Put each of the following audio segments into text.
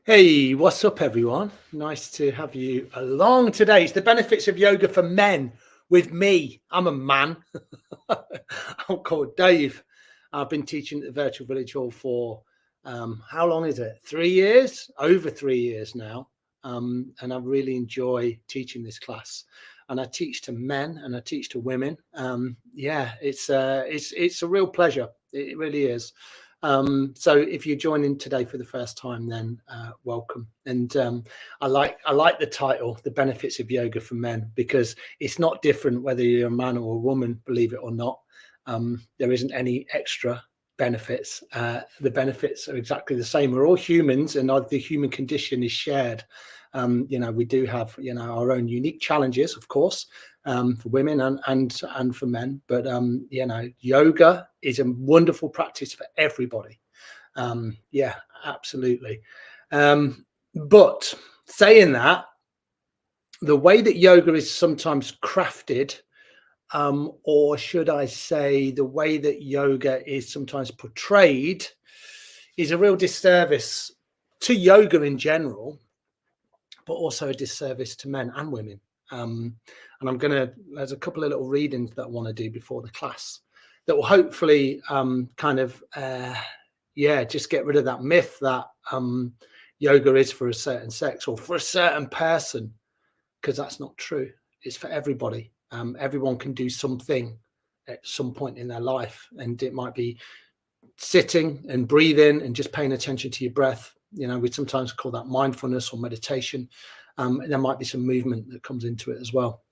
Hey, what's up, everyone? Nice to have you along today. It's the benefits of yoga for men with me. I'm a man. I'm called Dave. I've been teaching at the Virtual Village Hall for how long is it? 3 years? Over 3 years now. And I really enjoy teaching this class. And I teach to men and I teach to women. Yeah, it's a real pleasure. It really is. So if you're joining today for the first time, then welcome. And I like the title, "The Benefits of Yoga for Men," because it's not different whether you're a man or a woman, believe it or not. There isn't any extra benefits. The benefits are exactly the same. We're all humans, and the human condition is shared. We do have our own unique challenges, of course, for women and for men. But yoga is a wonderful practice for everybody. Yeah, absolutely. But saying that, the way that yoga is sometimes crafted, or should I say, the way that yoga is sometimes portrayed, is a real disservice to yoga in general, but also a disservice to men and women. And there's a couple of little readings that I want to do before the class that will hopefully just get rid of that myth that yoga is for a certain sex or for a certain person, because that's not true. It's for everybody. Everyone can do something at some point in their life, and it might be sitting and breathing and just paying attention to your breath. We sometimes call that mindfulness or meditation. And there might be some movement that comes into it as well.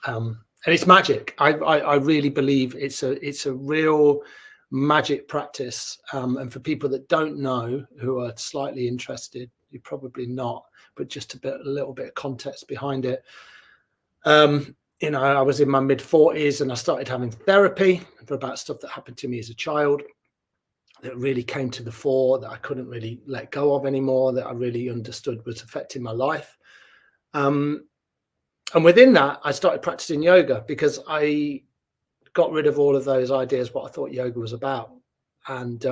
And it's magic. I really believe it's a real magic practice. And for people that don't know, who are slightly interested, you're probably not, but just a little bit of context behind it. I was in my mid-40s and I started having therapy for about stuff that happened to me as a child, that really came to the fore, that I couldn't really let go of anymore, that I really understood was affecting my life. And within that, I started practicing yoga because I got rid of all of those ideas, what I thought yoga was about. And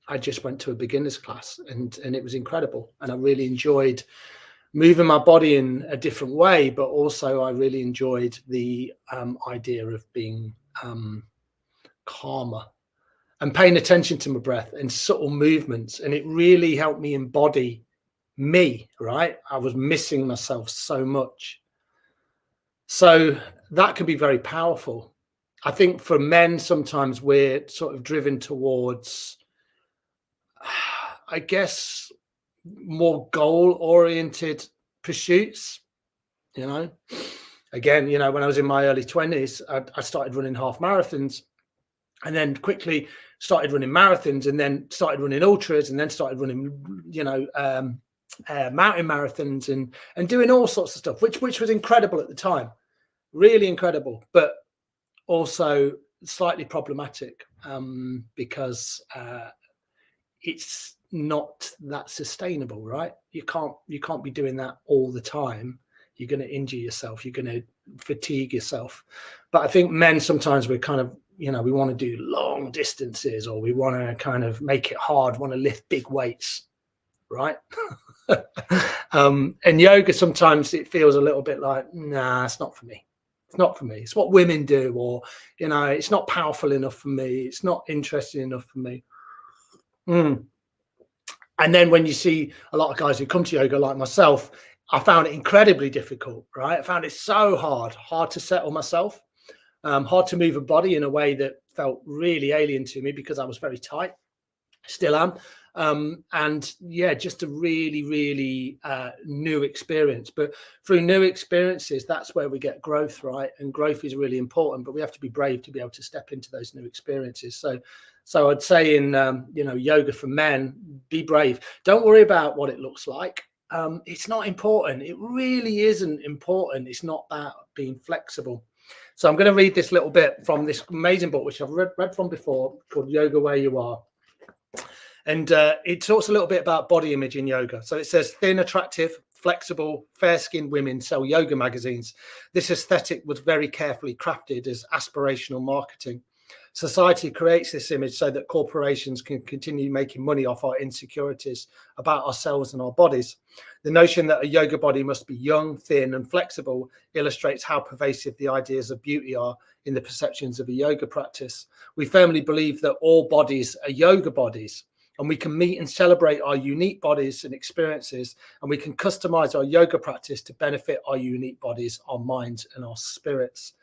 I just went to a beginner's class and it was incredible. And I really enjoyed moving my body in a different way, but also I really enjoyed the idea of being calmer and paying attention to my breath and subtle movements. And it really helped me embody me, right? I was missing myself so much. So that can be very powerful. I think for men, sometimes we're sort of driven towards, I guess, more goal-oriented pursuits. Again, when I was in my early 20s, I started running half marathons, and then quickly started running marathons, and then started running ultras, and then started running, mountain marathons, and doing all sorts of stuff, which was incredible at the time, really incredible, but also slightly problematic, because it's not that sustainable, right? You can't be doing that all the time. You're going to injure yourself. You're going to fatigue yourself. But I think men, sometimes we're kind of, we want to do long distances, or we want to kind of make it hard, want to lift big weights, right? And yoga, sometimes it feels a little bit like, nah, it's not for me. It's not for me. It's what women do, or, it's not powerful enough for me. It's not interesting enough for me. And then when you see a lot of guys who come to yoga like myself, I found it incredibly difficult, right? I found it so hard to settle myself, hard to move a body in a way that felt really alien to me because I was very tight, still am. And yeah, just a really, really new experience. But through new experiences, that's where we get growth, right? And growth is really important, but we have to be brave to be able to step into those new experiences. So I'd say in, yoga for men, be brave. Don't worry about what it looks like. It's not important. It really isn't important. It's not about being flexible. So I'm going to read this little bit from this amazing book, which I've read from before, called Yoga Where You Are. And it talks a little bit about body image in yoga. So it says, thin, attractive, flexible, fair-skinned women sell yoga magazines. This aesthetic was very carefully crafted as aspirational marketing. Society creates this image so that corporations can continue making money off our insecurities about ourselves and our bodies. The notion that a yoga body must be young, thin, and flexible illustrates how pervasive the ideas of beauty are in the perceptions of a yoga practice. We firmly believe that all bodies are yoga bodies, and we can meet and celebrate our unique bodies and experiences, and we can customize our yoga practice to benefit our unique bodies, our minds, and our spirits.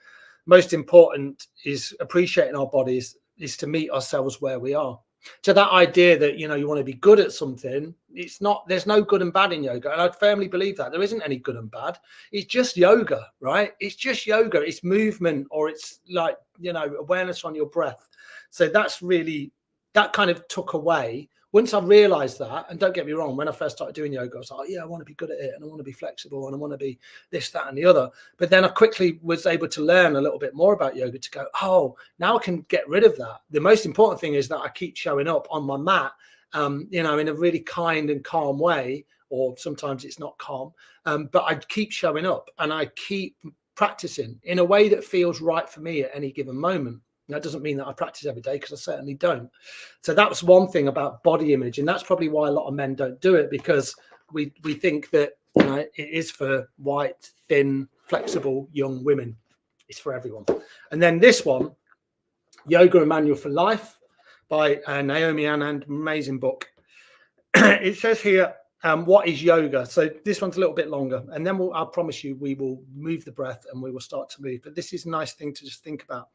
Most important is appreciating our bodies is to meet ourselves where we are. So that idea that, you want to be good at something, there's no good and bad in yoga. And I firmly believe that there isn't any good and bad. It's just yoga, right? It's just yoga. It's movement, or it's like, awareness on your breath. So that kind of took away. Once I realized that, and don't get me wrong, when I first started doing yoga, I was like, I want to be good at it, and I want to be flexible, and I want to be this, that, and the other. But then I quickly was able to learn a little bit more about yoga to go, now I can get rid of that. The most important thing is that I keep showing up on my mat, in a really kind and calm way, or sometimes it's not calm, but I keep showing up and I keep practicing in a way that feels right for me at any given moment. That doesn't mean that I practice every day, because I certainly don't. So that's one thing about body image. And that's probably why a lot of men don't do it, because we think that it is for white, thin, flexible, young women. It's for everyone. And then this one, Yoga: A Manual for Life by Naomi Anand, amazing book. It says here, what is yoga? So this one's a little bit longer, and then I promise you we will move the breath and we will start to move. But this is a nice thing to just think about.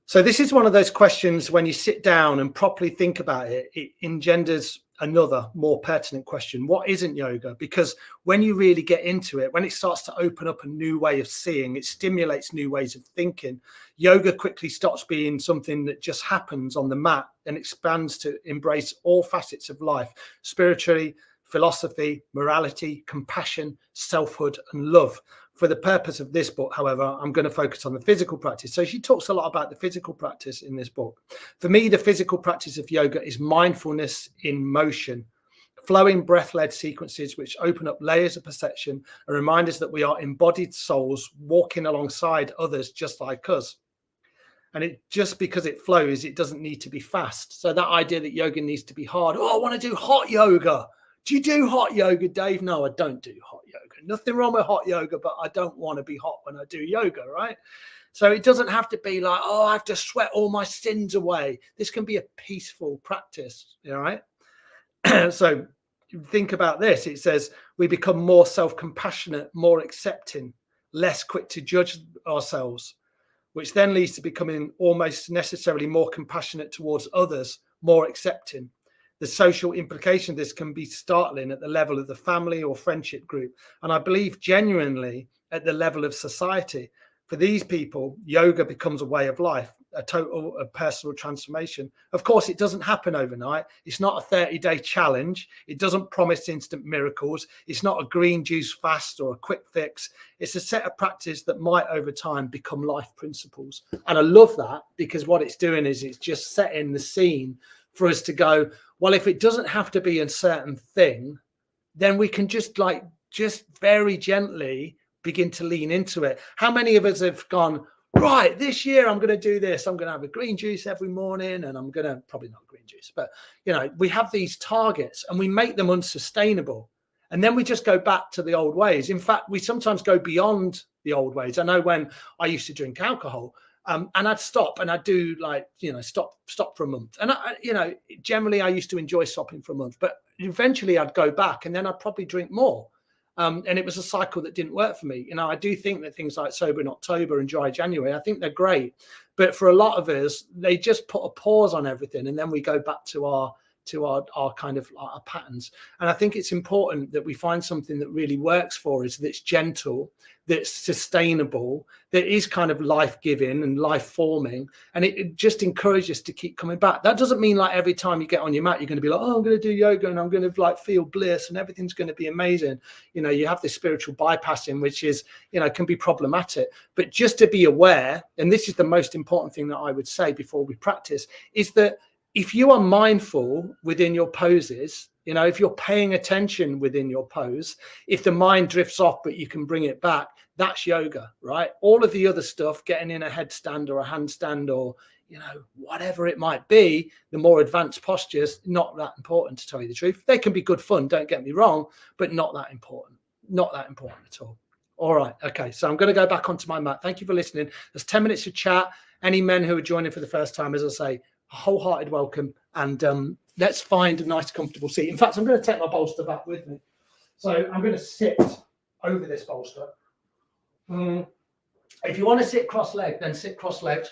So this is one of those questions, when you sit down and properly think about it, it engenders another more pertinent question. What isn't yoga? Because when you really get into it, when it starts to open up a new way of seeing, it stimulates new ways of thinking. Yoga quickly stops being something that just happens on the mat and expands to embrace all facets of life: spiritually, philosophy, morality, compassion, selfhood, and love. For the purpose of this book, however, I'm going to focus on the physical practice. So she talks a lot about the physical practice in this book. For me, the physical practice of yoga is mindfulness in motion, flowing breath-led sequences which open up layers of perception and remind us that we are embodied souls walking alongside others just like us. And just because it flows, it doesn't need to be fast. So that idea that yoga needs to be hard. I want to do hot yoga. Do you do hot yoga, Dave? No, I don't do hot yoga. Nothing wrong with hot yoga, but I don't want to be hot when I do yoga, right? So it doesn't have to be like, I have to sweat all my sins away. This can be a peaceful practice, right? So think about this. It says we become more self-compassionate, more accepting, less quick to judge ourselves, which then leads to becoming almost necessarily more compassionate towards others, more accepting. The social implication of this can be startling at the level of the family or friendship group, and I believe genuinely at the level of society. For these people, yoga becomes a way of life, a personal transformation. Of course, it doesn't happen overnight. It's not a 30-day challenge. It doesn't promise instant miracles. It's not a green juice fast or a quick fix. It's a set of practice that might over time become life principles. And I love that, because what it's doing is it's just setting the scene for us to go, well, if it doesn't have to be a certain thing, then we can just very gently begin to lean into it. How many of us have gone, right, this year I'm going to do this. I'm going to have a green juice every morning, and I'm going to, probably not green juice, but we have these targets and we make them unsustainable. And then we just go back to the old ways. In fact, we sometimes go beyond the old ways. I know when I used to drink alcohol, and I'd stop and I'd do stop for a month. And generally I used to enjoy stopping for a month, but eventually I'd go back and then I'd probably drink more. And it was a cycle that didn't work for me. I do think that things like Sober in October and Dry January, I think they're great. But for a lot of us, they just put a pause on everything. And then we go back to our kind of our patterns. And I think it's important that we find something that really works for us, that's gentle, that's sustainable, that is kind of life-giving and life-forming, and it just encourages us to keep coming back. That doesn't mean like every time you get on your mat, you're going to be like, I'm going to do yoga and I'm going to feel bliss and everything's going to be amazing. You have this spiritual bypassing, which is, can be problematic. But just to be aware, and this is the most important thing that I would say before we practice, is that if you are mindful within your poses, if you're paying attention within your pose, if the mind drifts off, but you can bring it back, that's yoga, right? All of the other stuff, getting in a headstand or a handstand or, whatever it might be, the more advanced postures, not that important, to tell you the truth. They can be good fun, don't get me wrong, but not that important. Not that important at all. All right. Okay. So I'm going to go back onto my mat. Thank you for listening. There's 10 minutes of chat. Any men who are joining for the first time, as I say, a wholehearted welcome. And let's find a nice, comfortable seat. In fact, I'm going to take my bolster back with me. So I'm going to sit over this bolster. If you want to sit cross-legged, then sit cross-legged.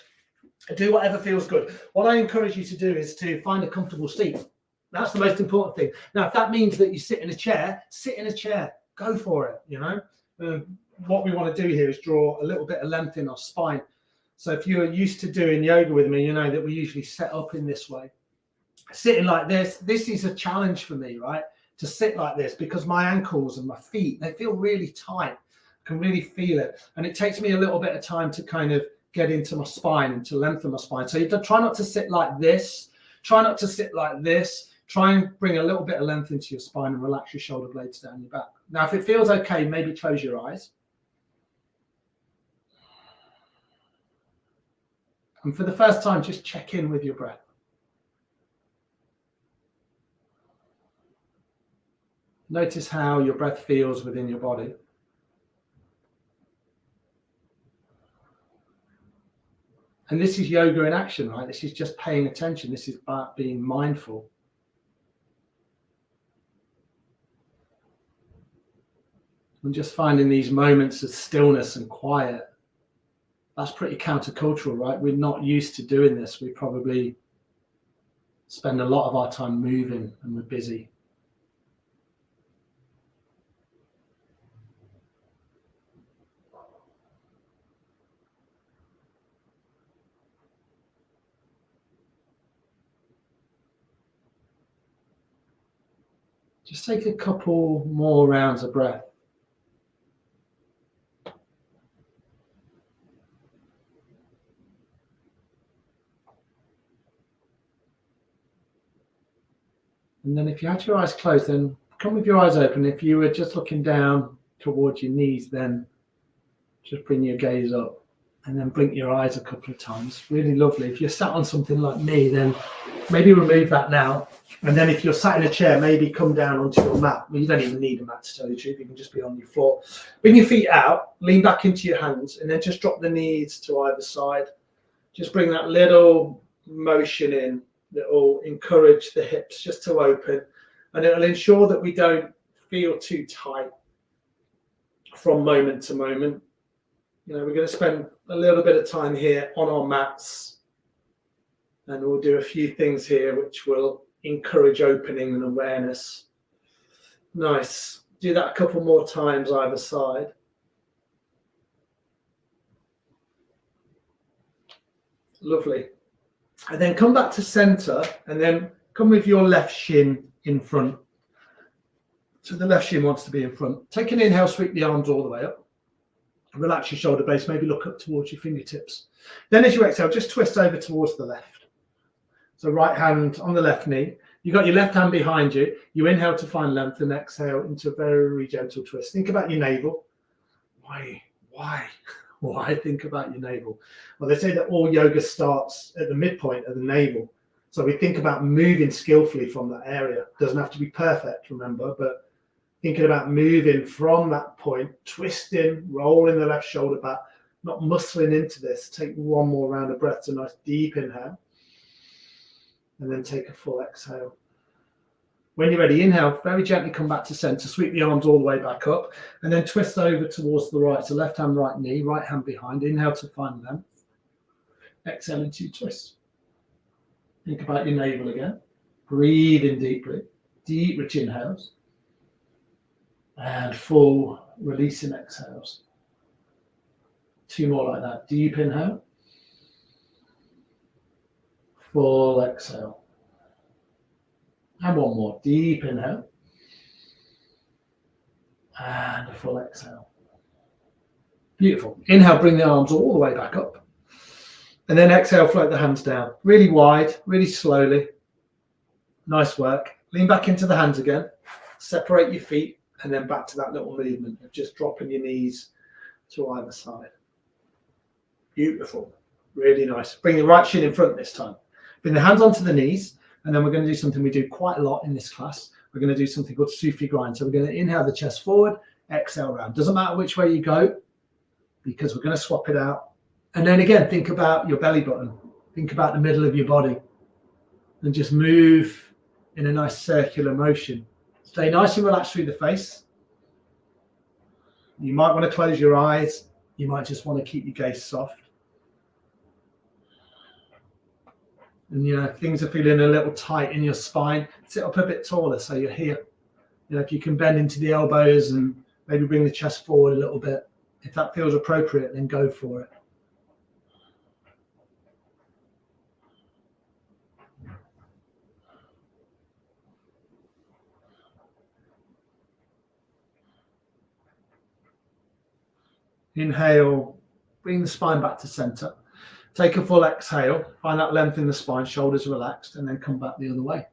Do whatever feels good. What I encourage you to do is to find a comfortable seat. That's the most important thing. Now, if that means that you sit in a chair, sit in a chair. Go for it, What we want to do here is draw a little bit of length in our spine. So if you're used to doing yoga with me, you know that we usually set up in this way. Sitting like this is a challenge for me, right? To sit like this, because my ankles and my feet, they feel really tight. I can really feel it. And it takes me a little bit of time to kind of get into my spine and to lengthen my spine. So you try not to sit like this. Try not to sit like this. Try and bring a little bit of length into your spine and relax your shoulder blades down your back. Now, if it feels okay, maybe close your eyes. And for the first time, just check in with your breath. Notice how your breath feels within your body. And this is yoga in action, right? This is just paying attention. This is about being mindful. And just finding these moments of stillness and quiet. That's pretty countercultural, right? We're not used to doing this. We probably spend a lot of our time moving and we're busy. Just take a couple more rounds of breath. And then if you had your eyes closed, then come with your eyes open. If you were just looking down towards your knees, then just bring your gaze up and then blink your eyes a couple of times. Really lovely. If you're sat on something like me, then maybe remove that now. And then if you're sat in a chair, maybe come down onto your mat. Well, you don't even need a mat, to tell you the truth. You can just be on your floor. Bring your feet out, lean back into your hands, and then just drop the knees to either side. Just bring that little motion in that will encourage the hips just to open. And it'll ensure that we don't feel too tight from moment to moment. We're going to spend a little bit of time here on our mats. And we'll do a few things here which will encourage opening and awareness. Nice. Do that a couple more times either side. Lovely. And then come back to center and then come with your left shin in front. So the left shin wants to be in front. Take an inhale, sweep the arms all the way up. Relax your shoulder base, maybe look up towards your fingertips. Then as you exhale, just twist over towards the left. So right hand on the left knee. You got your left hand behind you. You inhale to find length and exhale into a very gentle twist. Think about your navel. Why think about your navel? Well, they say that all yoga starts at the midpoint of the navel. So we think about moving skillfully from that area. It doesn't have to be perfect, remember, but thinking about moving from that point, twisting, rolling the left shoulder back, not muscling into this. Take one more round of breath, a nice deep inhale. And then take a full exhale. When you're ready, inhale, very gently come back to center, sweep the arms all the way back up, and then twist over towards the right. So left hand, right knee, right hand behind. Inhale to find length. Exhale into your twist. Think about your navel again. Breathe in deeply. Deep, rich inhales. And full releasing exhales. Two more like that. Deep inhale. Full exhale. And one more. Deep inhale. And a full exhale. Beautiful. Inhale, bring the arms all the way back up. And then exhale, float the hands down. Really wide, really slowly. Nice work. Lean back into the hands again. Separate your feet. And then back to that little movement of just dropping your knees to either side. Beautiful. Really nice. Bring the right shin in front this time. Bring the hands onto the knees, and then we're going to do something we do quite a lot in this class. We're going to do something called Sufi grind. So we're going to inhale the chest forward, exhale round. Doesn't matter which way you go, because we're going to swap it out. And then again, think about your belly button. Think about the middle of your body. And just move in a nice circular motion. Stay nice and relaxed through the face. You might want to close your eyes. You might just want to keep your gaze soft. And if things are feeling a little tight in your spine, sit up a bit taller so you're here. If you can bend into the elbows and maybe bring the chest forward a little bit. If that feels appropriate, then go for it. Inhale, bring the spine back to center. Take a full exhale, find that length in the spine, shoulders relaxed, and then come back the other way.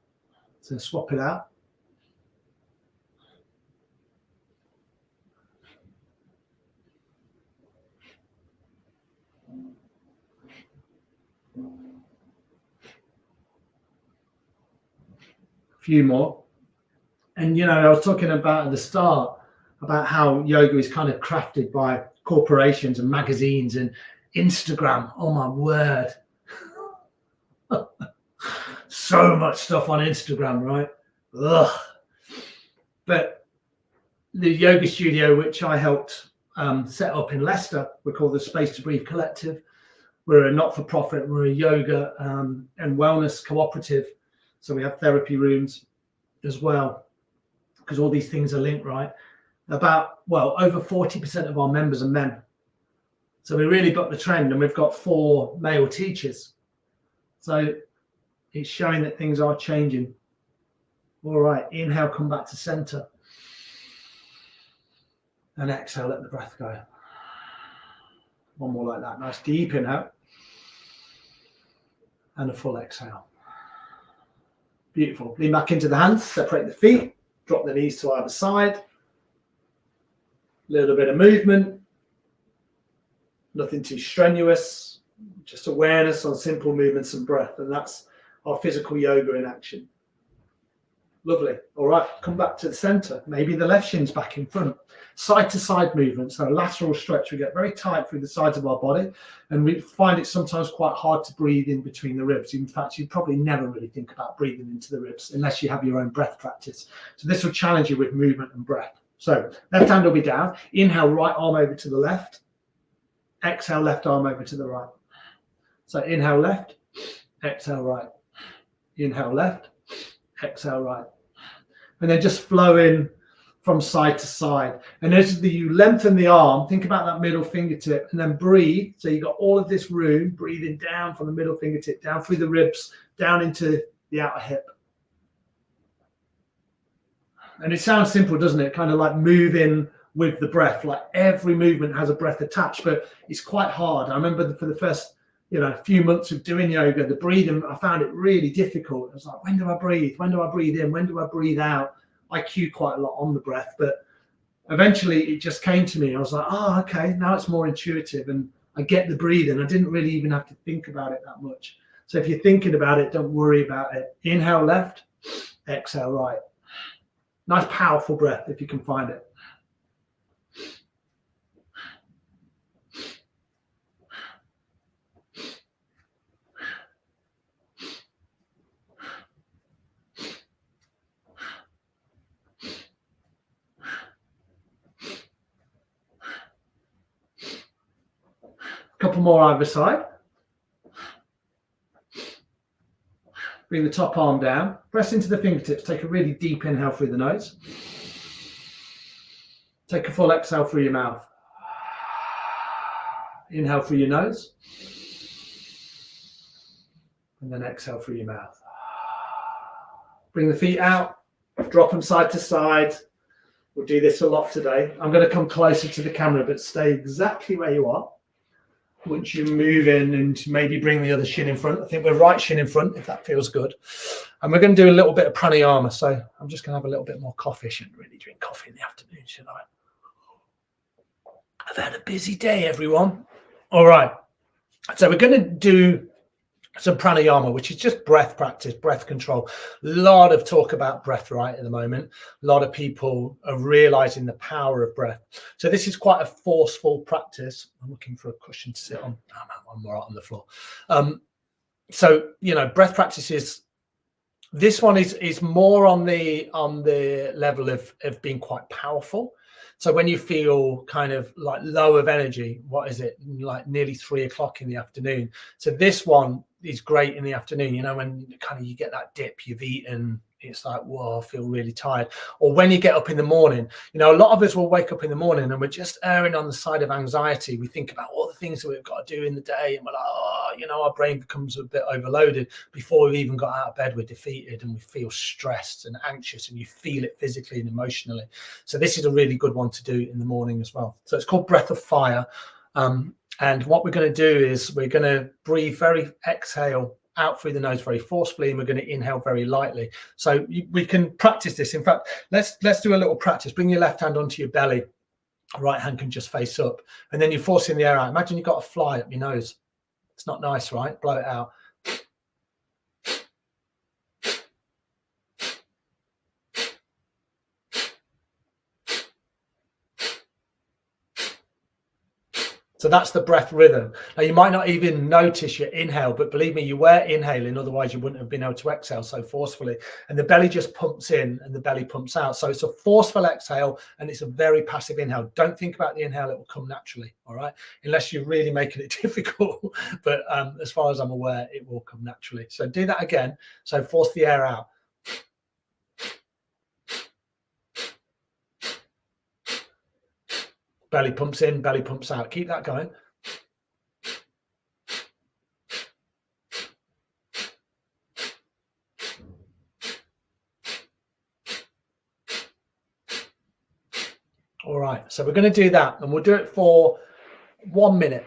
So swap it out. A few more. And I was talking about at the start about how yoga is kind of crafted by corporations and magazines and Instagram. Oh my word. So much stuff on Instagram, right? Ugh. But the yoga studio, which I helped set up in Leicester, we're called the Space to Breathe Collective. We're a not-for-profit, we're a yoga and wellness cooperative. So we have therapy rooms as well, because all these things are linked, right? Over 40% of our members are men. So we really got the trend, and we've got 4 male teachers. So it's showing that things are changing. All right, inhale, come back to center. And exhale, let the breath go. One more like that. Nice deep inhale. And a full exhale. Beautiful. Lean back into the hands, separate the feet, drop the knees to either side. Little bit of movement. Nothing too strenuous. Just awareness on simple movements and breath. And that's our physical yoga in action. Lovely. All right, come back to the center. Maybe the left shin's back in front. Side to side movement, so lateral stretch. We get very tight through the sides of our body, and we find it sometimes quite hard to breathe in between the ribs. In fact, you probably never really think about breathing into the ribs unless you have your own breath practice. So this will challenge you with movement and breath. So left hand will be down. Inhale, right arm over to the left. Exhale, left arm over to the right. So inhale left, exhale right. Inhale left, exhale right. And then just flow in from side to side. And as you lengthen the arm, think about that middle fingertip, and then breathe. So you've got all of this room, breathing down from the middle fingertip, down through the ribs, down into the outer hip. And it sounds simple, doesn't it? Kind of like moving with the breath, like every movement has a breath attached, but it's quite hard. I remember for the first few months of doing yoga, the breathing, I found it really difficult. I was like, when do I breathe? When do I breathe in? When do I breathe out? I cue quite a lot on the breath, but eventually it just came to me. I was like, oh, okay, now it's more intuitive and I get the breathing. I didn't really even have to think about it that much. So if you're thinking about it, don't worry about it. Inhale left, exhale right. Nice, powerful breath if you can find it. Couple more either side. Bring the top arm down. Press into the fingertips. Take a really deep inhale through the nose. Take a full exhale through your mouth. Inhale through your nose. And then exhale through your mouth. Bring the feet out. Drop them side to side. We'll do this a lot today. I'm going to come closer to the camera, but stay exactly where you are. Once you move in and maybe bring the other shin in front. I think we're right shin in front, if that feels good. And we're going to do a little bit of pranayama. So I'm just going to have a little bit more coffee. I shouldn't really drink coffee in the afternoon, should I? I've had a busy day, everyone. All right. So we're going to do some pranayama, which is just breath practice, breath control. A lot of talk about breath right at the moment. A lot of people are realizing the power of breath. So this is quite a forceful practice. I'm looking for a cushion to sit on. I'm right on the floor. So, you know, breath practices, this one is more on the level of being quite powerful. So when you feel kind of like low of energy, what is it, like nearly 3 o'clock in the afternoon? So this one is great in the afternoon, you know, when kind of you get that dip, you've eaten, it's like, whoa, I feel really tired. Or when you get up in the morning, you know, a lot of us will wake up in the morning and we're just erring on the side of anxiety. We think about all the things that we've got to do in the day, and we're like, oh, you know, our brain becomes a bit overloaded. Before we've even got out of bed, we're defeated and we feel stressed and anxious, and you feel it physically and emotionally. So this is a really good one to do in the morning as well. So it's called Breath of Fire. And what we're going to do is we're going to breathe exhale out through the nose very forcefully, and we're going to inhale very lightly. So we can practice this. In fact, let's do a little practice. Bring your left hand onto your belly. Right hand can just face up, and then you're forcing the air out. Imagine you've got a fly up your nose. It's not nice, right? Blow it out. So that's the breath rhythm. Now, you might not even notice your inhale, but believe me, you were inhaling, otherwise you wouldn't have been able to exhale so forcefully. And the belly just pumps in and the belly pumps out. So it's a forceful exhale and it's a very passive inhale. Don't think about the inhale, it will come naturally, all right? Unless you're really making it difficult. But as far as I'm aware, it will come naturally. So do that again. So force the air out. Belly pumps in, belly pumps out. Keep that going. All right, so we're going to do that, and we'll do it for 1 minute,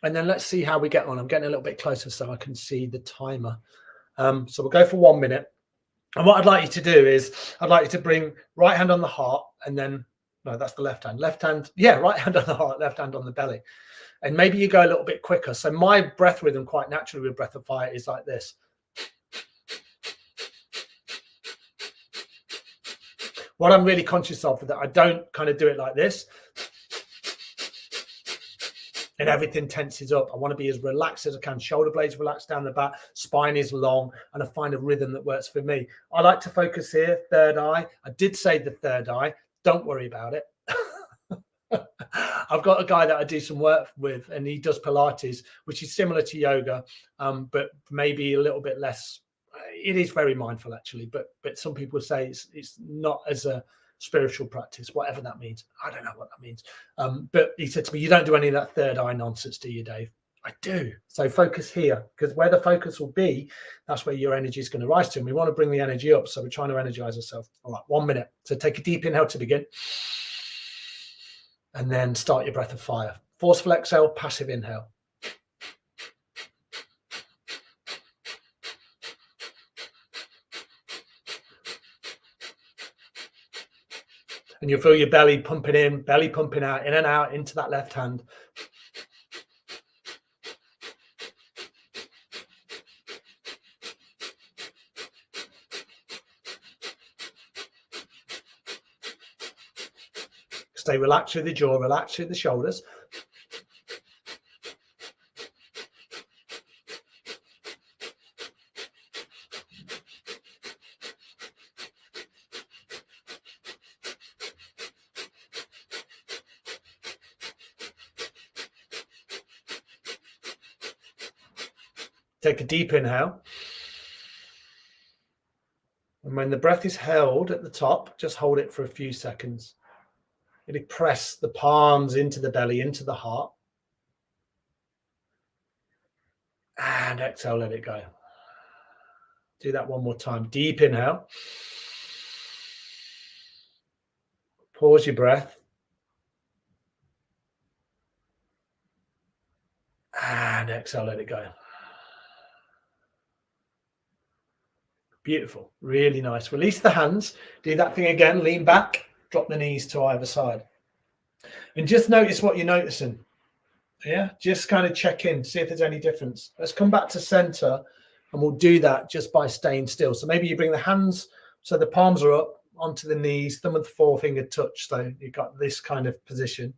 and then let's see how we get on. I'm getting a little bit closer so I can see the timer. So we'll go for 1 minute. And what I'd like you to do is I'd like you to bring right hand on the heart, and then, no, that's the left hand. Left hand, yeah, right hand on the heart, left hand on the belly. And maybe you go a little bit quicker. So my breath rhythm quite naturally with Breath of Fire is like this. What I'm really conscious of is that I don't kind of do it like this and everything tenses up. I want to be as relaxed as I can. Shoulder blades relaxed down the back, spine is long, and I find a rhythm that works for me. I like to focus here, third eye. I did say the third eye. Don't worry about it. I've got a guy that I do some work with, and he does Pilates, which is similar to yoga, but maybe a little bit less. It is very mindful, actually, but some people say it's not as a spiritual practice, whatever that means. I don't know what that means. But he said to me, you don't do any of that third eye nonsense, do you, Dave? I do. So focus here, because where the focus will be, that's where your energy is going to rise to. And we want to bring the energy up. So we're trying to energize ourselves. All right, 1 minute. So take a deep inhale to begin. And then start your Breath of Fire. Forceful exhale, passive inhale. And you'll feel your belly pumping in, belly pumping out, in and out into that left hand. Stay relaxed through the jaw, relax through the shoulders. Take a deep inhale. And when the breath is held at the top, just hold it for a few seconds. Really press the palms into the belly, into the heart. And exhale, let it go. Do that one more time. Deep inhale. Pause your breath. And exhale, let it go. Beautiful. Really nice. Release the hands. Do that thing again. Lean back. Drop the knees to either side. And just notice what you're noticing. Yeah, just kind of check in, see if there's any difference. Let's come back to center, and we'll do that just by staying still. So maybe you bring the hands so the palms are up onto the knees, thumb and the forefinger touch. So you've got this kind of position.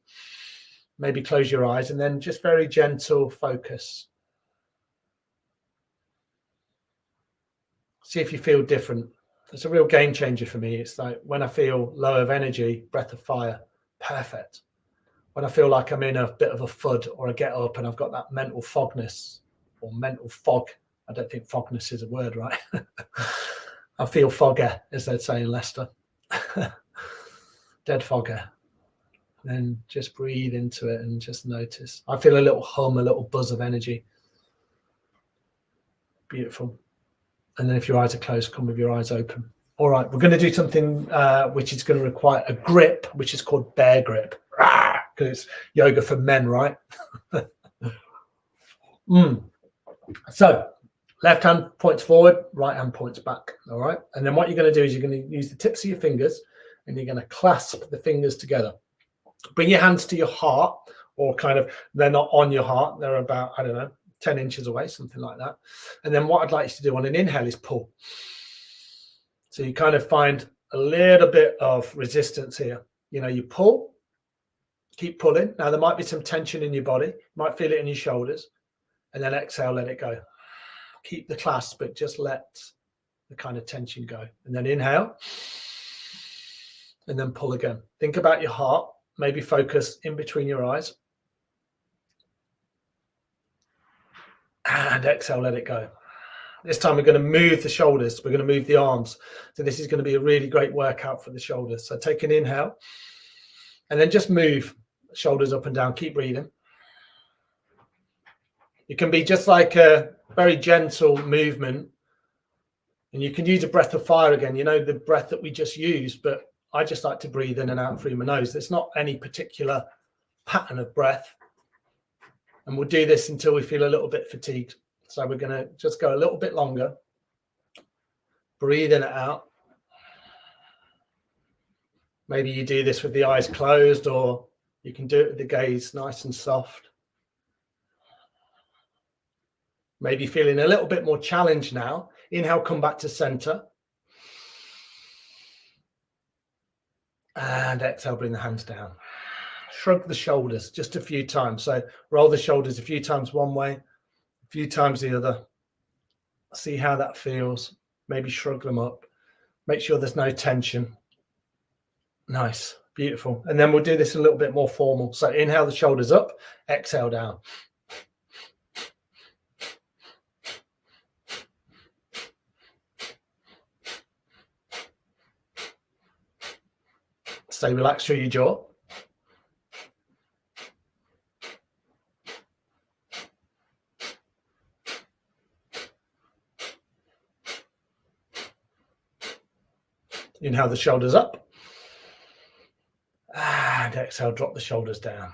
Maybe close your eyes and then just very gentle focus. See if you feel different. It's a real game changer for me. It's like when I feel low of energy, breath of fire, perfect. When I feel like I'm in a bit of a FUD, or I get up and I've got that mental fogness or mental fog. I don't think fogness is a word, right? I feel fogger, as they'd say in Leicester. Dead fogger. Then just breathe into it and just notice. I feel a little hum, a little buzz of energy. Beautiful. And then if your eyes are closed, come with your eyes open. All right, we're going to do something which is going to require a grip, which is called bear grip. Because it's yoga for men, right? So left hand points forward, right hand points back. All right. And then what you're going to do is you're going to use the tips of your fingers and you're going to clasp the fingers together. Bring your hands to your heart, or kind of, they're not on your heart. They're about, I don't know, 10 inches away, something like that. And then what I'd like you to do on an inhale is pull. So you kind of find a little bit of resistance here. You know, you pull, keep pulling. Now there might be some tension in your body. You might feel it in your shoulders. And then exhale, let it go. Keep the clasp, but just let the kind of tension go. And then inhale. And then pull again. Think about your heart. Maybe focus in between your eyes. And exhale, let it go. This time we're going to move the shoulders. We're going to move the arms. So this is going to be a really great workout for the shoulders. So take an inhale. And then just move shoulders up and down. Keep breathing. It can be just like a very gentle movement. And you can use a breath of fire again, you know, the breath that we just used, but I just like to breathe in and out through my nose. There's not any particular pattern of breath. And we'll do this until we feel a little bit fatigued. So we're going to just go a little bit longer. Breathe in and out. Maybe you do this with the eyes closed, or you can do it with the gaze nice and soft. Maybe feeling a little bit more challenged now. Inhale, come back to center. And exhale, bring the hands down. Shrug the shoulders just a few times. So roll the shoulders a few times one way, a few times the other. See how that feels. Maybe shrug them up. Make sure there's no tension. Nice, beautiful. And then we'll do this a little bit more formal. So inhale the shoulders up, exhale down. Stay relaxed through your jaw. Inhale the shoulders up. And exhale, drop the shoulders down.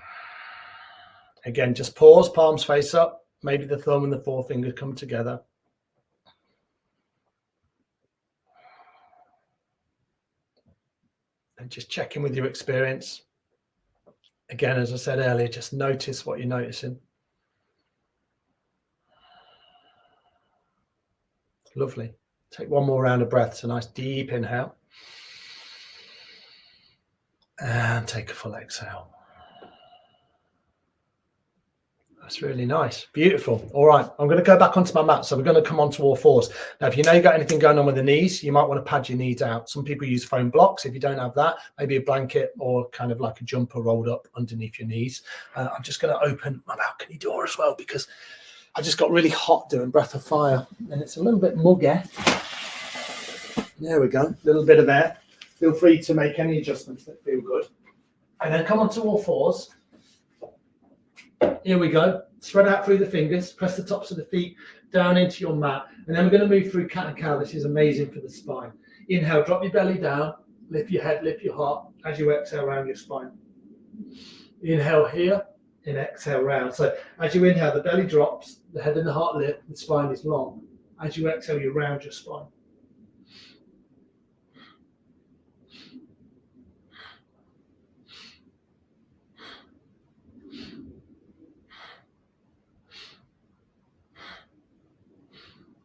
Again, just pause, palms face up. Maybe the thumb and the forefinger come together. And just check in with your experience. Again, as I said earlier, just notice what you're noticing. Lovely. Take one more round of breaths, a nice deep inhale. And take a full exhale. That's really nice. Beautiful. All right. I'm going to go back onto my mat. So we're going to come onto all fours. Now, if you know you've got anything going on with the knees, you might want to pad your knees out. Some people use foam blocks. If you don't have that, maybe a blanket or kind of like a jumper rolled up underneath your knees. I'm just going to open my balcony door as well, because I just got really hot doing breath of fire and it's a little bit muggy. There we go. A little bit of air. Feel free to make any adjustments that feel good. And then come onto all fours. Here we go. Spread out through the fingers. Press the tops of the feet down into your mat. And then we're going to move through cat and cow. This is amazing for the spine. Inhale, drop your belly down. Lift your head, lift your heart. As you exhale, round your spine. Inhale here and exhale round. So as you inhale, the belly drops, the head and the heart lift, the spine is long. As you exhale, you round your spine.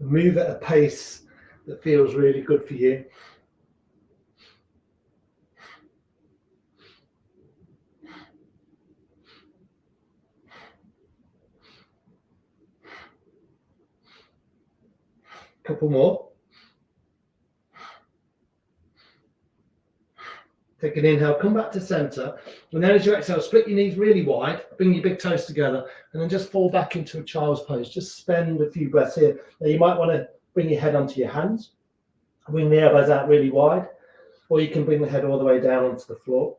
Move at a pace that feels really good for you. Couple more. Take an inhale, come back to center, and then as you exhale, split your knees really wide, bring your big toes together, and then just fall back into a child's pose. Just spend a few breaths here. Now you might want to bring your head onto your hands, bring the elbows out really wide, or you can bring the head all the way down onto the floor.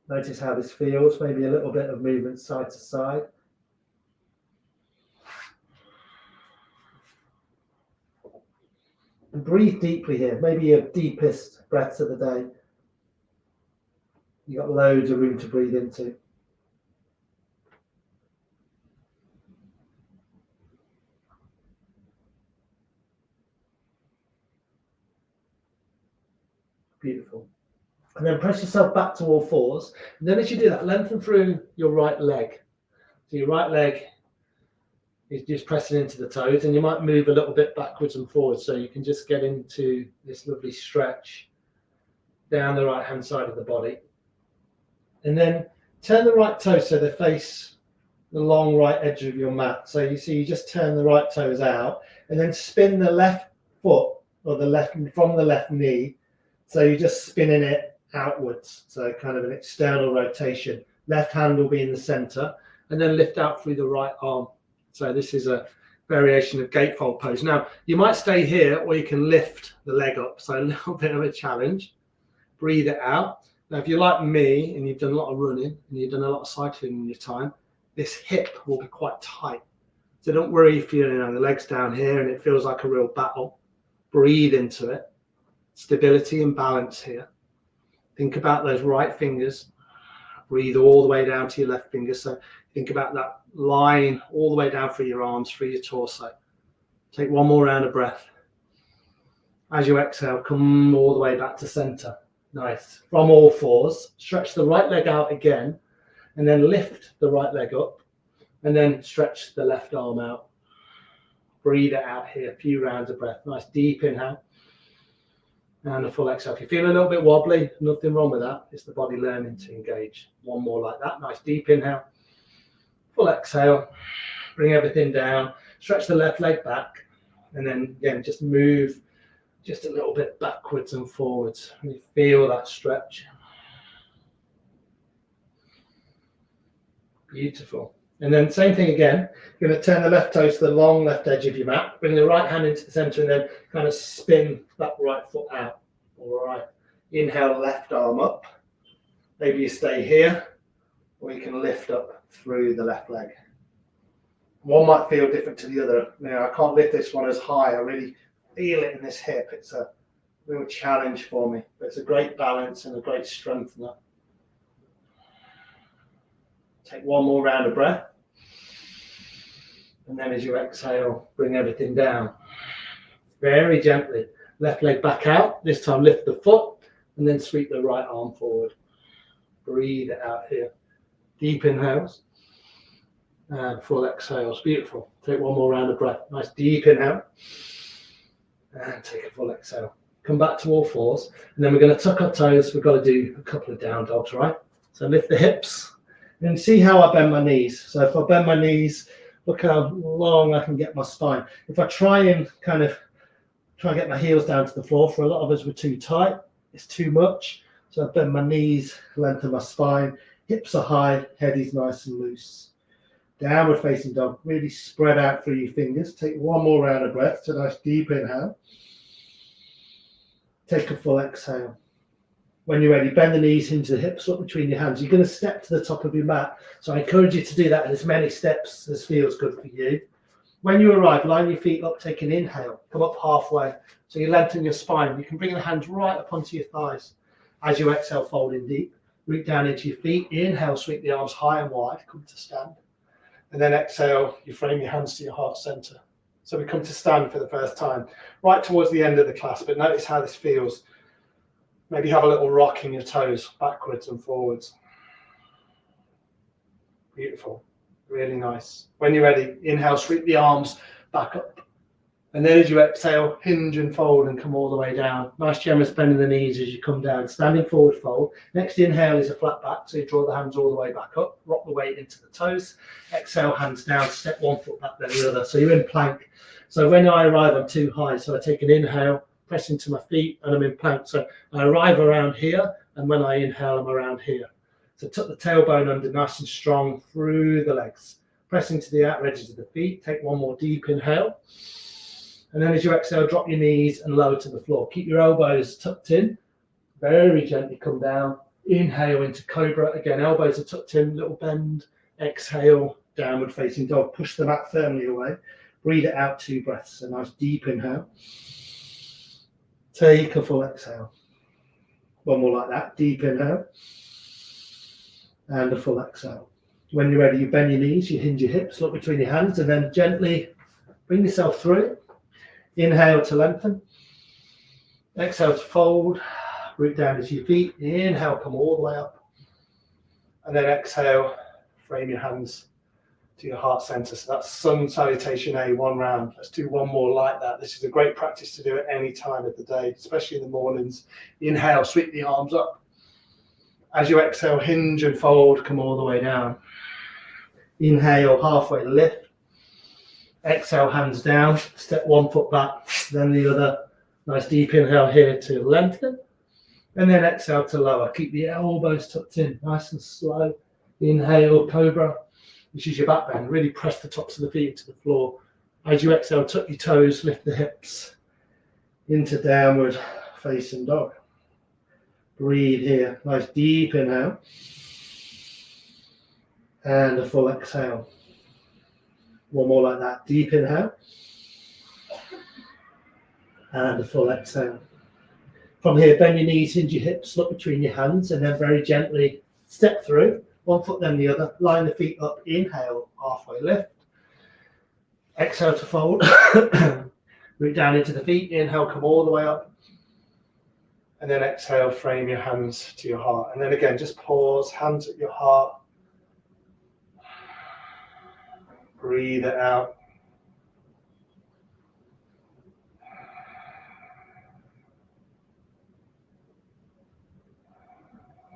Notice how this feels, maybe a little bit of movement side to side. And breathe deeply here, maybe your deepest breaths of the day. You've got loads of room to breathe into. Beautiful. And then press yourself back to all fours. And then as you do that, lengthen through your right leg. So your right leg is just pressing into the toes, and you might move a little bit backwards and forwards so you can just get into this lovely stretch down the right hand side of the body. And then turn the right toes so they face the long right edge of your mat. So you see you just turn the right toes out and then spin the left foot or the left from the left knee. So you're just spinning it outwards. So kind of an external rotation. Left hand will be in the center and then lift out through the right arm. So this is a variation of gatefold pose. Now, you might stay here or you can lift the leg up. So a little bit of a challenge. Breathe it out. Now, if you're like me and you've done a lot of running and you've done a lot of cycling in your time, this hip will be quite tight. So don't worry if you're the legs down here and it feels like a real battle. Breathe into it. Stability and balance here. Think about those right fingers. Breathe all the way down to your left finger. So think about that line all the way down through your arms, through your torso. Take one more round of breath. As you exhale, come all the way back to center. Nice. From all fours, stretch the right leg out again, and then lift the right leg up, and then stretch the left arm out. Breathe it out here, a few rounds of breath. Nice deep inhale, and a full exhale. If you feel a little bit wobbly, nothing wrong with that. It's the body learning to engage. One more like that. Nice deep inhale, full exhale. Bring everything down. Stretch the left leg back, and then again, just move just a little bit backwards and forwards. And you feel that stretch. Beautiful. And then same thing again. You're going to turn the left toe to the long left edge of your mat. Bring the right hand into the center and then kind of spin that right foot out. All right. Inhale, left arm up. Maybe you stay here, or you can lift up through the left leg. One might feel different to the other. I can't lift this one as high. I really feel it in this hip. It's a real challenge for me, but it's a great balance and a great strengthener. Take one more round of breath. And then as you exhale, bring everything down. Very gently. Left leg back out. This time lift the foot and then sweep the right arm forward. Breathe it out here. Deep inhales and full exhales. Beautiful. Take one more round of breath. Nice deep inhale. And take a full exhale. Come back to all fours. And then we're going to tuck our toes. We've got to do a couple of down dogs, right? So lift the hips. And see how I bend my knees. So if I bend my knees, look how long I can get my spine. If I try and get my heels down to the floor, for a lot of us we're too tight, it's too much. So I bend my knees, lengthen my spine, hips are high, head is nice and loose. Downward facing dog, really spread out through your fingers. Take one more round of breath, so nice deep inhale. Take a full exhale. When you're ready, bend the knees, hinge the hips up between your hands. You're going to step to the top of your mat. So I encourage you to do that in as many steps as feels good for you. When you arrive, line your feet up, take an inhale, come up halfway. So you lengthen your spine. You can bring the hands right up onto your thighs. As you exhale, fold in deep. Root down into your feet. Inhale, sweep the arms high and wide, come to stand. And then exhale, you frame your hands to your heart center. So we come to stand for the first time, right towards the end of the class. But notice how this feels. Maybe have a little rock in your toes, backwards and forwards. Beautiful. Really nice. When you're ready, inhale, sweep the arms back up. And then as you exhale, hinge and fold and come all the way down. Nice generous bend in the knees as you come down. Standing forward fold. Next inhale is a flat back, so you draw the hands all the way back up. Rock the weight into the toes. Exhale, hands down, step one foot back, then the other. So you're in plank. So when I arrive, I'm too high. So I take an inhale, press into my feet, and I'm in plank. So I arrive around here, and when I inhale, I'm around here. So tuck the tailbone under nice and strong through the legs. Press into the outer edges of the feet. Take one more deep inhale. And then as you exhale, drop your knees and lower to the floor. Keep your elbows tucked in. Very gently come down. Inhale into cobra. Again, elbows are tucked in, little bend. Exhale, downward facing dog. Push the mat firmly away. Breathe it out, 2 breaths. A nice deep inhale. Take a full exhale. One more like that. Deep inhale. And a full exhale. When you're ready, you bend your knees, you hinge your hips, look between your hands, and then gently bring yourself through it. Inhale to lengthen. Exhale to fold. Root down into your feet. Inhale, come all the way up. And then exhale, frame your hands to your heart center. So that's sun salutation A, 1 round. Let's do one more like that. This is a great practice to do at any time of the day, especially in the mornings. Inhale, sweep the arms up. As you exhale, hinge and fold, come all the way down. Inhale, halfway lift. Exhale, hands down, step 1 foot back, then the other. Nice deep inhale here to lengthen. And then exhale to lower. Keep the elbows tucked in, nice and slow. Inhale, cobra, which is your back bend. Really press the tops of the feet to the floor. As you exhale, tuck your toes, lift the hips into downward facing dog. Breathe here. Nice deep inhale. And a full exhale. One more like that. Deep inhale. And a full exhale. From here, bend your knees, hinge your hips, look between your hands, and then very gently step through. 1 foot, then the other. Line the feet up. Inhale, halfway lift. Exhale to fold. Root down into the feet. Inhale, come all the way up. And then exhale, frame your hands to your heart. And then again, just pause, hands at your heart. Breathe it out.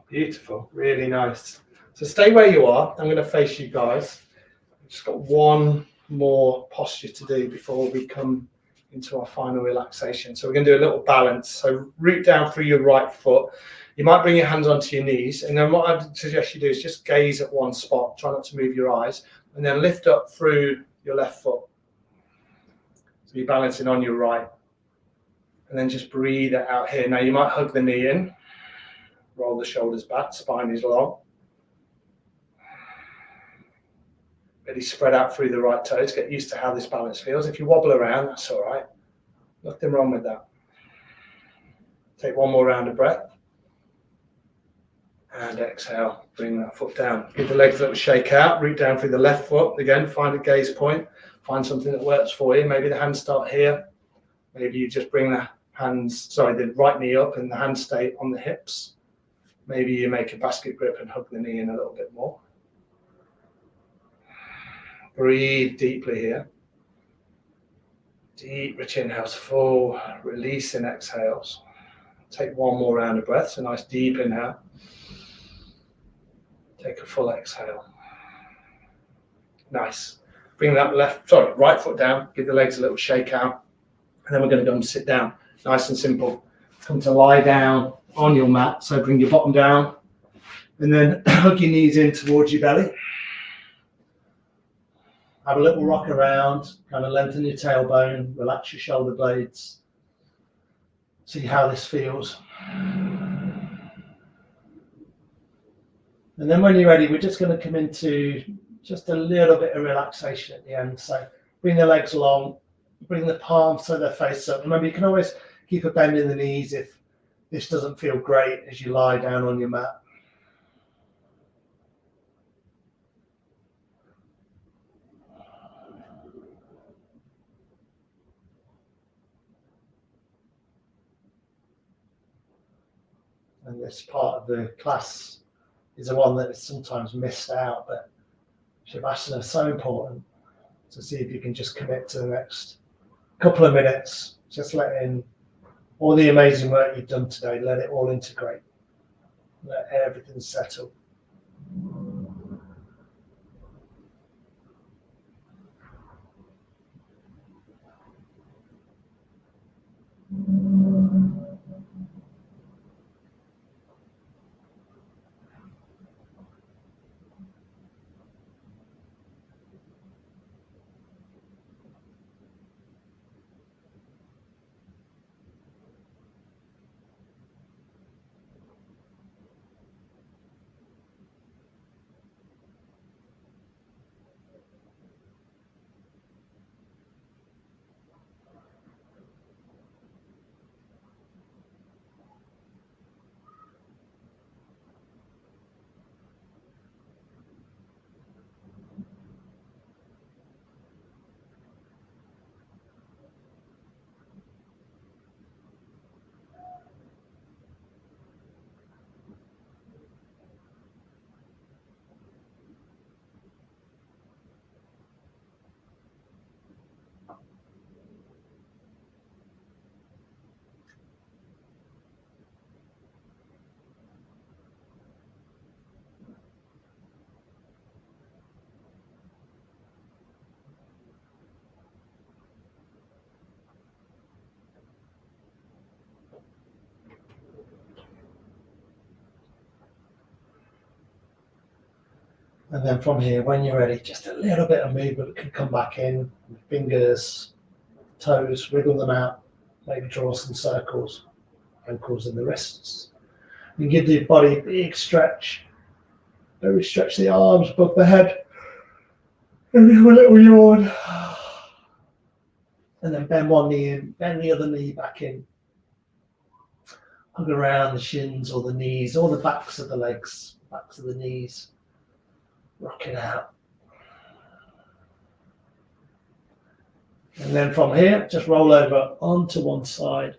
Beautiful, really nice. So stay where you are. I'm going to face you guys. I've just got one more posture to do before we come into our final relaxation. So we're going to do a little balance. So root down through your right foot. You might bring your hands onto your knees. And then what I'd suggest you do is just gaze at one spot. Try not to move your eyes. And then lift up through your left foot. So you're balancing on your right. And then just breathe it out here. Now you might hug the knee in. Roll the shoulders back. Spine is long. Really spread out through the right toes. Get used to how this balance feels. If you wobble around, that's all right. Nothing wrong with that. Take one more round of breath. And exhale. Bring that foot down. Give the legs a little shake out. Root down through the left foot. Again, find a gaze point. Find something that works for you. Maybe the hands start here. Maybe you just bring the the right knee up and the hands stay on the hips. Maybe you make a basket grip and hug the knee in a little bit more. Breathe deeply here. Deep, rich inhales, full, releasing exhales. Take one more round of breaths, a nice deep inhale. Take a full exhale. Nice. Bring that right foot down, give the legs a little shake out, and then we're going to go and sit down. Nice and simple. Come to lie down on your mat, so bring your bottom down, and then hug your knees in towards your belly. Have a little rock around, kind of lengthen your tailbone, relax your shoulder blades. See how this feels. And then when you're ready, we're just going to come into just a little bit of relaxation at the end. So bring the legs long, bring the palms so they're face up. Remember, you can always keep a bend in the knees if this doesn't feel great as you lie down on your mat. And this part of the class is the one that is sometimes missed out, but Shavasana, so important. To see if you can just commit to the next couple of minutes, just letting all the amazing work you've done today, let it all integrate, let everything settle. And then from here, when you're ready, just a little bit of movement can come back in. Fingers, toes, wiggle them out. Maybe draw some circles, ankles and the wrists. You give the body a big stretch. Maybe stretch the arms above the head. And have a little yawn. And then bend one knee in, bend the other knee back in. Hug around the shins or the knees or the backs of the legs, backs of the knees. Rock it out. And then from here, just roll over onto one side.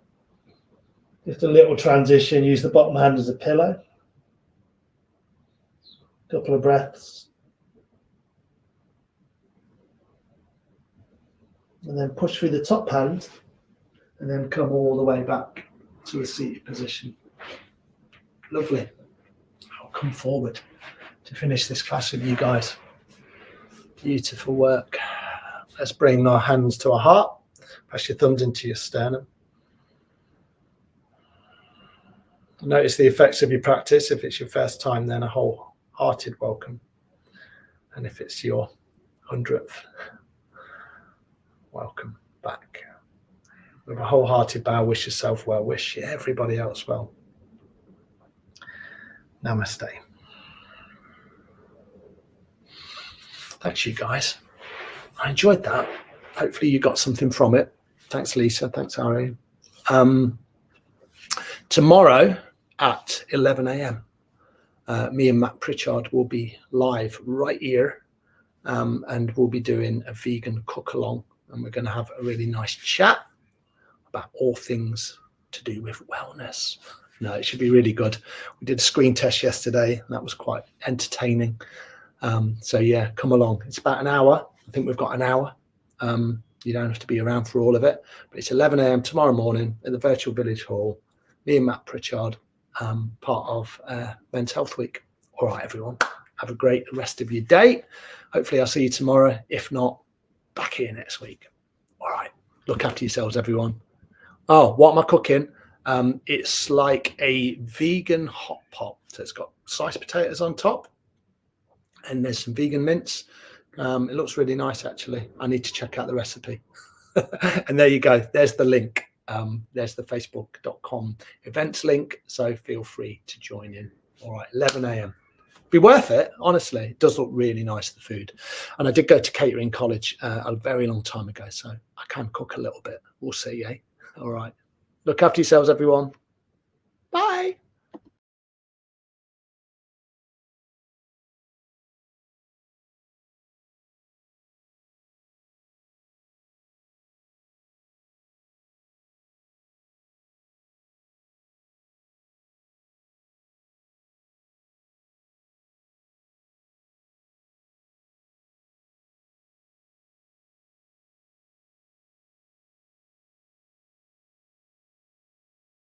Just a little transition. Use the bottom hand as a pillow. Couple of breaths. And then push through the top hand and then come all the way back to a seated position. Lovely. I'll come forward to finish this class with you guys. Beautiful work. Let's bring our hands to our heart. Press your thumbs into your sternum. Notice the effects of your practice. If it's your first time, then a wholehearted welcome. And if it's your 100th, welcome back. With a wholehearted bow, wish yourself well, wish everybody else well. Namaste. Thanks, you guys. I enjoyed that. Hopefully you got something from it. Thanks, Lisa. Thanks, Ari. Tomorrow at 11 a.m., me and Matt Pritchard will be live right here, and we'll be doing a vegan cook-along, and we're going to have a really nice chat about all things to do with wellness. No, it should be really good. We did a screen test yesterday, and that was quite entertaining. So yeah, come along. It's about an hour. I think we've got an hour. You don't have to be around for all of it, but it's 11 a.m. tomorrow morning at the Virtual Village Hall. Me and Matt Pritchard, part of Men's Health Week. All right, everyone. Have a great rest of your day. Hopefully I'll see you tomorrow. If not, back here next week. All right. Look after yourselves, everyone. Oh, what am I cooking? It's like a vegan hot pot. So it's got sliced potatoes on top, and there's some vegan mince. It looks really nice, actually. I need to check out the recipe. And there you go. There's the link. There's the facebook.com events link. So feel free to join in. All right, 11 a.m. Be worth it, honestly. It does look really nice, the food. And I did go to catering college a very long time ago, so I can cook a little bit. We'll see, eh? All right. Look after yourselves, everyone.